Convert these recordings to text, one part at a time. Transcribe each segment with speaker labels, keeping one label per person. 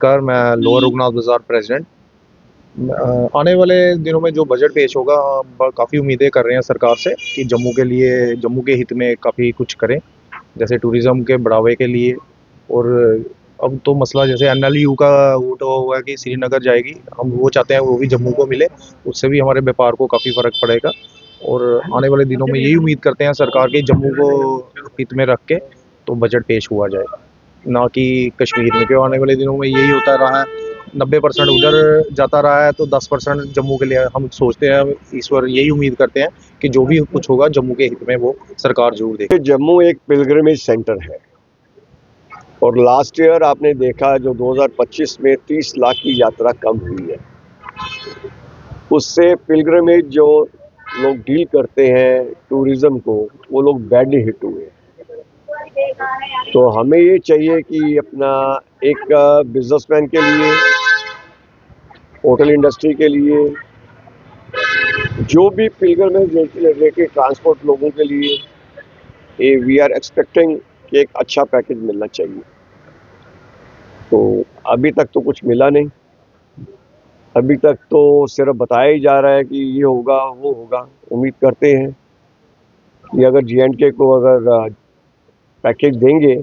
Speaker 1: नमस्कार, मैं लोअर रघुनाथ बाजार प्रेसिडेंट। आने वाले दिनों में जो बजट पेश होगा, काफ़ी उम्मीदें कर रहे हैं सरकार से कि जम्मू के हित में काफ़ी कुछ करें, जैसे टूरिज़्म के बढ़ावे के लिए। और अब तो मसला जैसे एनएलयू का उठा हुआ है कि श्रीनगर जाएगी, हम वो चाहते हैं वो भी जम्मू को मिले, उससे भी हमारे व्यापार को काफ़ी फ़र्क पड़ेगा। और आने वाले दिनों में यही उम्मीद करते हैं सरकार की, जम्मू को हित में रख के तो बजट पेश हुआ जाए, ना कि कश्मीर में। क्यों आने वाले दिनों में यही होता रहा है, 90% उधर जाता रहा है तो 10% जम्मू के लिए हम सोचते हैं, ईश्वर यही उम्मीद करते हैं कि जो भी कुछ होगा जम्मू के हित में वो सरकार जरूर देगी।
Speaker 2: जम्मू एक पिलग्रिमेज सेंटर है और लास्ट ईयर आपने देखा जो 2025 में 30 लाख की यात्रा कम हुई है। उससे पिलग्रिमेज जो लोग डील करते हैं टूरिज्म को, वो लोग बैडली हिट हुए। तो हमें ये चाहिए कि अपना एक बिजनेसमैन के लिए, होटल इंडस्ट्री के लिए, जो भी पिलग्रिमेज रिलेटेड ट्रांसपोर्ट लोगों के लिए वी आर एक्सपेक्टिंग कि एक अच्छा पैकेज मिलना चाहिए। तो अभी तक तो कुछ मिला नहीं। अभी तक तो सिर्फ बताया ही जा रहा है कि ये होगा वो होगा। उम्मीद करते हैं कि अगर J&K को अगर पैकेज देंगे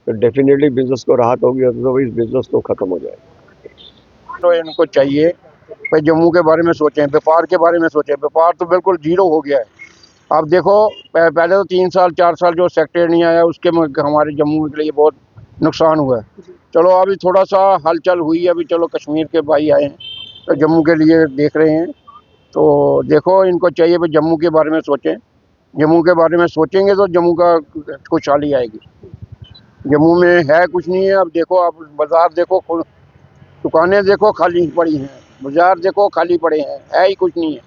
Speaker 2: तो डेफिनेटली बिजनेस को राहत होगी, अदरवाइज बिजनेस तो खत्म हो जाएगा।
Speaker 3: तो इनको चाहिए भाई जम्मू के बारे में सोचें, व्यापार के बारे में सोचें। व्यापार तो बिल्कुल जीरो हो गया है। आप देखो पहले तो 3 साल 4 साल जो सेक्टर नहीं आया उसके हमारे जम्मू के लिए बहुत नुकसान हुआ है। चलो अभी थोड़ा सा हलचल हुई है, अभी चलो कश्मीर के भाई आए हैं तो जम्मू के लिए देख रहे हैं। तो देखो इनको चाहिए भाई जम्मू के बारे में सोचें। जम्मू के बारे में सोचेंगे तो जम्मू का खुशहाली आएगी। जम्मू में है कुछ नहीं है। अब देखो, आप बाजार देखो, दुकानें देखो खाली पड़ी हैं, बाजार देखो खाली पड़े हैं, है ही कुछ नहीं है।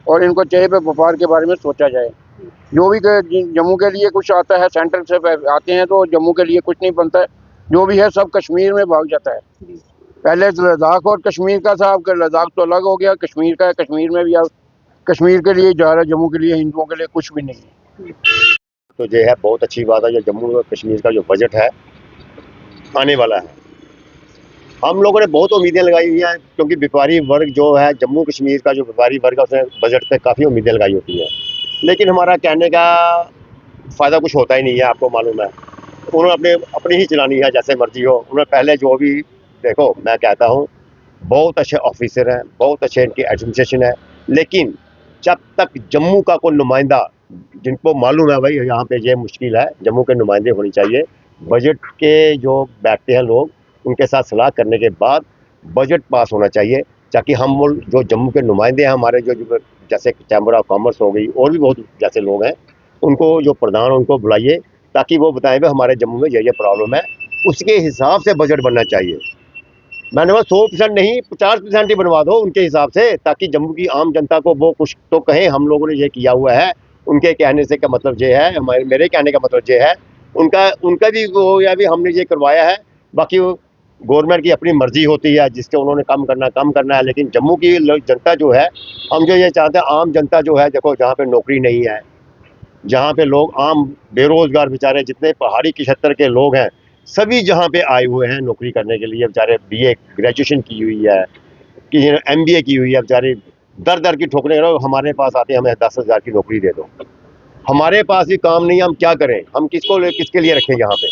Speaker 3: और इनको चाहिए व्यापार के बारे में सोचा जाए। जो भी जम्मू के लिए कुछ आता है सेंटर से आते हैं तो जम्मू के लिए कुछ नहीं बनता है। जो भी है सब कश्मीर में भाग जाता है। पहले लद्दाख और कश्मीर का था, अब लद्दाख तो अलग हो गया, कश्मीर का है। कश्मीर में भी अब कश्मीर के लिए जा रहा है, जम्मू के लिए, हिंदुओं के लिए कुछ भी नहीं है।
Speaker 2: तो ये है बहुत अच्छी बात है, जो जम्मू और कश्मीर का जो बजट है आने वाला है। हम लोगों ने बहुत उम्मीदें लगाई हुई हैं, क्योंकि व्यापारी वर्ग जो है, जम्मू कश्मीर का जो व्यापारी वर्ग है, उसने बजट पे काफ़ी उम्मीदें लगाई होती हैं। लेकिन हमारा कहने का फ़ायदा कुछ होता ही नहीं है, आपको मालूम है। उन्होंने अपनी ही चलानी है जैसे मर्जी हो। उन्होंने पहले जो भी देखो, मैं कहता हूँ बहुत अच्छे ऑफिसर हैं, बहुत अच्छे इनकी एडमिनिस्ट्रेशन है, लेकिन जब तक जम्मू का कोई नुमाइंदा, जिनको मालूम है भाई यहाँ पे ये मुश्किल है, जम्मू के नुमाइंदे होनी चाहिए। बजट के जो बैठते हैं लोग, उनके साथ सलाह करने के बाद बजट पास होना चाहिए, ताकि हम जो जम्मू के नुमाइंदे हैं हमारे, जो जैसे चैम्बर ऑफ कॉमर्स हो गई और भी बहुत जैसे लोग हैं, उनको जो प्रधान उनको बुलाइए, ताकि वो बताएं भाई हमारे जम्मू में ये प्रॉब्लम है। उसके हिसाब से बजट बनना चाहिए। मैंने कहा 100% नहीं, 50% ही बनवा दो उनके हिसाब से, ताकि जम्मू की आम जनता को वो कुछ तो कहें हम लोगों ने ये किया हुआ है। उनके कहने से का मतलब ये है, मेरे कहने का मतलब ये है, उनका भी वो या भी हमने ये करवाया है। बाकी गवर्नमेंट की अपनी मर्जी होती है, जिससे उन्होंने कम करना है। लेकिन जम्मू की जनता जो है, हम जो ये चाहते हैं, आम जनता जो है, देखो जहाँ पे नौकरी नहीं है, जहाँ पे लोग आम बेरोजगार बेचारे, जितने पहाड़ी के क्षेत्र के लोग हैं, सभी जहाँ पे आए हुए हैं नौकरी करने के लिए, बेचारे BA ग्रेजुएशन की हुई है, किसी ने MBA की हुई है, बेचारे दर दर की ठोकरे हमारे पास आते हैं, हमें 10,000 की नौकरी दे दो। हमारे पास भी काम नहीं है, हम क्या करें? हम किसके लिए रखें यहाँ पे?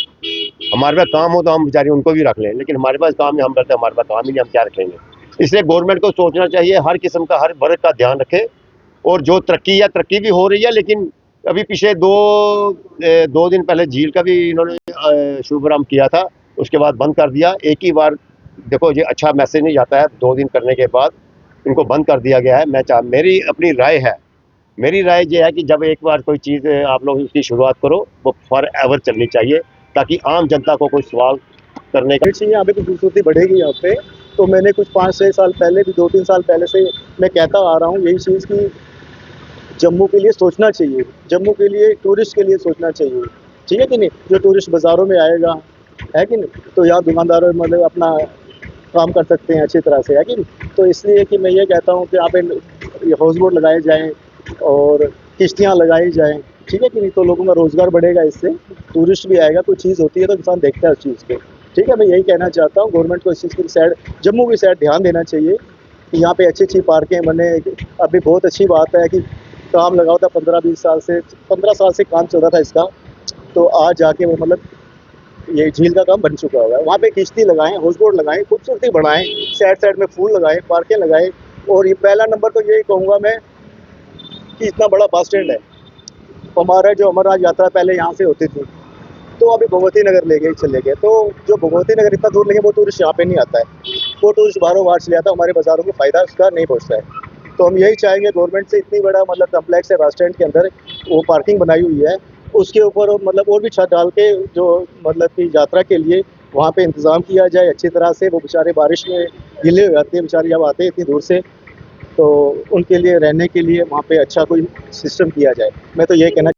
Speaker 2: हमारे पास काम हो तो हम बेचारे उनको भी रख लें, लेकिन हमारे पास काम नहीं, हम कहते हैं हमारे पास काम ही नहीं, हम क्या रखेंगे? इसलिए गवर्नमेंट को सोचना चाहिए, हर किस्म का, हर वर्ग का ध्यान रखे। और जो तरक्की भी हो रही है, लेकिन अभी पिछले दो दिन पहले झील का भी इन्होंने शुभारंभ किया था, उसके बाद बंद कर दिया। एक ही बार देखो, ये अच्छा मैसेज नहीं जाता है, 2 दिन करने के बाद इनको बंद कर दिया गया है। मेरी अपनी राय ये है कि जब एक बार कोई चीज़ आप लोग उसकी शुरुआत करो, वो फॉर एवर चलनी चाहिए, ताकि आम जनता को कोई सवाल करने का
Speaker 4: चाहिए। यहाँ पे कुछ खूबसूरती बढ़ेगी यहाँ पे। तो मैंने कुछ 5-6 साल पहले भी, 2-3 साल पहले से मैं कहता आ रहा हूँ यही चीज़ कि जम्मू के लिए सोचना चाहिए, जम्मू के लिए, टूरिस्ट के लिए सोचना चाहिए, ठीक है कि नहीं? जो टूरिस्ट बाज़ारों में आएगा, है कि नहीं? तो यहाँ दुकानदारों मतलब अपना काम कर सकते हैं अच्छी तरह से, है कि नहीं? तो इसलिए कि मैं ये कहता हूँ कि यहाँ पे हाउस बोट लगाए जाएँ और किश्तियाँ लगाई जाएँ, ठीक है कि नहीं? तो लोगों का रोज़गार बढ़ेगा, इससे टूरिस्ट भी आएगा। कोई चीज़ होती है तो इंसान देखता है उस चीज़ को। ठीक है, मैं यही कहना चाहता हूँ गवर्नमेंट को इस चीज़ की साइड, जम्मू की साइड ध्यान देना चाहिए कि यहाँ पे अच्छी पार्कें बने। अभी बहुत अच्छी बात है कि काम लगा था 15-20 साल से, 15 साल से काम चल रहा था इसका, तो आज जाके वो मतलब ये झील का काम बन चुका होगा। वहाँ पे किश्ती लगाएं, हाउस बोट लगाएं, खूबसूरती बढ़ाएं, साइड साइड में फूल लगाएं, पार्कें लगाएं। और ये पहला नंबर तो यही कहूँगा मैं कि इतना बड़ा बस स्टैंड है। हमारा जो अमरनाथ यात्रा पहले यहाँ से होती थी, तो अभी भगवती नगर ले गए, चले गए, तो जो भगवती नगर इतना दूर लेंगे वो टूरिस्ट यहाँ पे नहीं आता है, वो टूरिस्ट बाहरों बाहर चले आता है, हमारे बाज़ारों को फ़ायदा उसका नहीं पहुँचता है। तो हम यही चाहेंगे गवर्नमेंट से, इतनी बड़ा मतलब कम्प्लेक्स है बस स्टैंड के अंदर, वो पार्किंग बनाई हुई है, उसके ऊपर मतलब और भी छत डाल के जो मतलब कि यात्रा के लिए वहाँ पे इंतज़ाम किया जाए अच्छी तरह से। वो बेचारे बारिश में गीले हो जाते हैं बेचारे जब आते हैं इतनी दूर से, तो उनके लिए रहने के लिए वहाँ पे अच्छा कोई सिस्टम किया जाए। मैं तो यही कहना